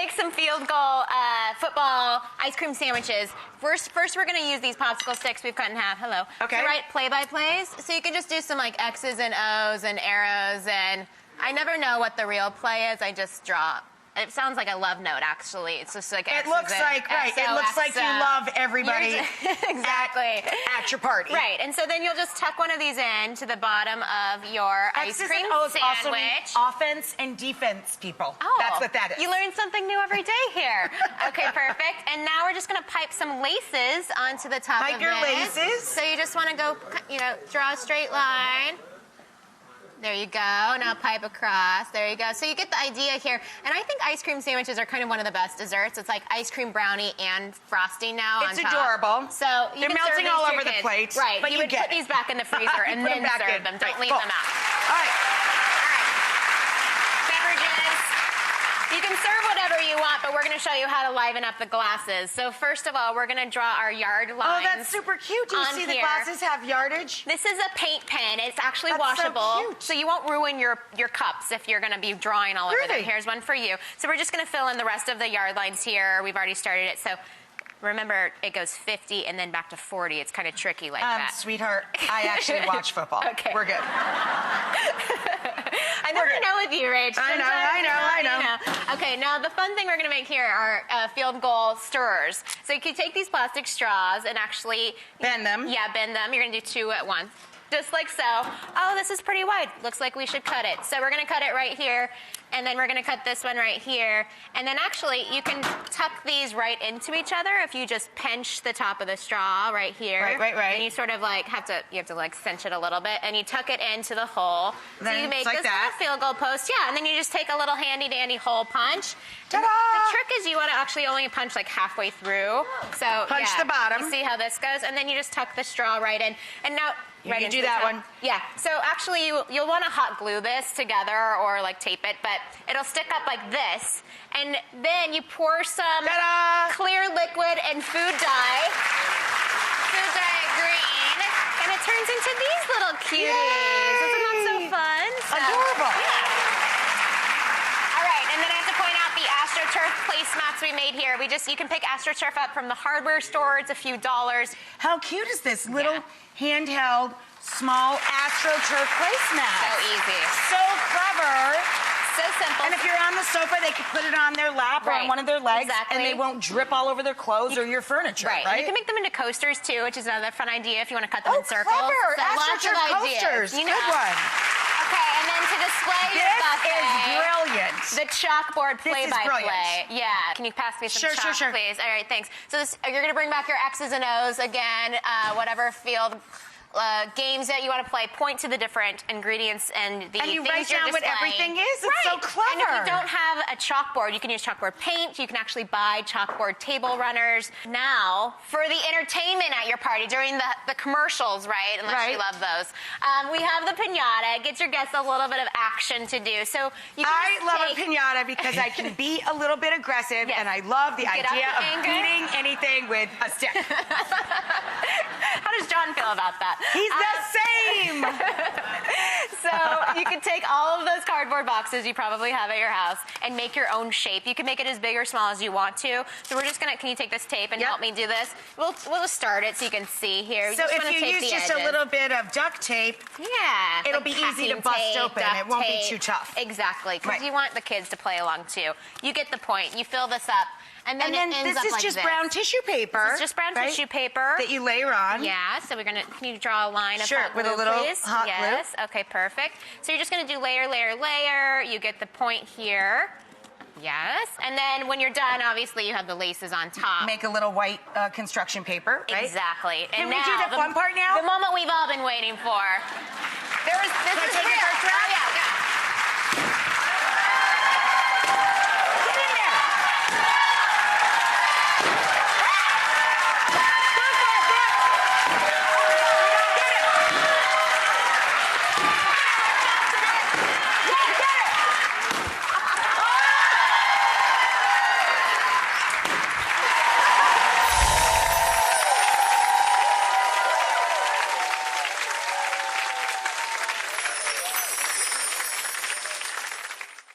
make some field goal football ice cream sandwiches. First, we're gonna use these popsicle sticks we've cut in half. Hello. Okay. To write play-by-plays. So you can just do some like X's and O's and arrows, and I never know what the real play is. I just draw. It sounds like a love note, actually. It's just like it looks like It looks like you love everybody exactly at your party. Right, and so then you'll just tuck one of these in to the bottom of your ice cream sandwich. Also offense and defense, people. Oh, that's what that is. You learn something new every day here. Okay, perfect. And now we're just gonna pipe some laces onto the top of it. Pipe your laces. So you just want to go, draw a straight line. There you go. Now pipe across. There you go. So you get the idea here. And I think ice cream sandwiches are kind of one of the best desserts. It's like ice cream brownie and frosting now on top. It's adorable. So you They're can melting serve all these to over your the kids. plate. Right. But you would put these back in the freezer and then serve them. Don't leave them out. All right. Beverages. You can serve whatever you want, but we're going to show you how to liven up the glasses. So first of all, we're going to draw our yard lines. Oh, that's super cute. Do you see the glasses have yardage? This is a paint pen. It's actually That's washable. So cute. So you won't ruin your cups if you're going to be drawing all over them. Here's one for you. So we're just going to fill in the rest of the yard lines here. We've already started it. So remember, it goes 50 and then back to 40. It's kind of tricky like that. Sweetheart, I actually watch football. Okay. We're good. I never know with you, Rach. I know. Okay, now the fun thing we're going to make here are field goal stirrers. So you can take these plastic straws and actually bend them. Yeah, bend them. You're going to do 2 at once. Just like so. Oh, this is pretty wide. Looks like we should cut it. So we're going to cut it right here, and then we're going to cut this one right here. And then actually, you can tuck these right into each other if you just pinch the top of the straw right here. Right. And you sort of like have to like cinch it a little bit, and you tuck it into the hole. Then so you make like this that. little field goal post. Yeah, and then you just take a little handy dandy hole punch. Ta-da! The trick is you want to actually only punch like halfway through. So punch the bottom. You see how this goes, and then you just tuck the straw right in. And now. You do that one. Yeah. So actually, you'll want to hot glue this together or like tape it, but it'll stick up like this. And then you pour some clear liquid and food dye green, and it turns into these little cuties. Yay! Isn't that so fun? Adorable. Yeah. All right, and then I have to point out the astroturf placemats we made here. You can pick astroturf up from the hardware store. It's a few dollars. How cute is this little handheld, small astroturf placemat? So easy. So clever. So simple. And if you're on the sofa, they can put it on their lap or on one of their legs, and they won't drip all over their clothes or your furniture. Right. And you can make them into coasters too, which is another fun idea if you want to cut them in circles. Clever. So lots of astroturf ideas. coasters. Good one. Okay, and then to display your buffet, this is brilliant. The chalkboard play-by-play. Yeah. Can you pass me some chalk, Sure. please? All right, thanks. So you're going to bring back your X's and O's again, whatever field games that you want to play. Point to the different ingredients and the and you things write down what everything is. It's so clever. And if you don't have a chalkboard, you can use chalkboard paint. You can actually buy chalkboard table runners. Now, for the entertainment at your party during the commercials, right? Unless you love those. We have the piñata. It gets your guests a little bit of action to do. So you can I love a piñata because I can be a little bit aggressive, and I love the idea of beating anything with a stick. How does John feel about that? He's the same! So you can take all of those cardboard boxes you probably have at your house and make your own shape. You can make it as big or small as you want to. So we're just going to, can you take this tape and help me do this? We'll just start it so you can see here. So if you use just a little bit of duct tape, it'll be easy to bust open. It won't be too tough. Exactly, because you want the kids to play along too. You get the point. You fill this up. And then, this is just brown tissue paper. This is just brown tissue paper. That you layer on. Yeah, so we're going to, can you draw a line of hot glue, with a little please? hot glue. Yes, okay, perfect. So you're just going to do layer, layer, layer. You get the point here. Yes, and then when you're done, obviously you have the laces on top. Make a little white construction paper, right? Exactly. Can we do the fun part now? The moment we've all been waiting for. This is real. Oh, yeah.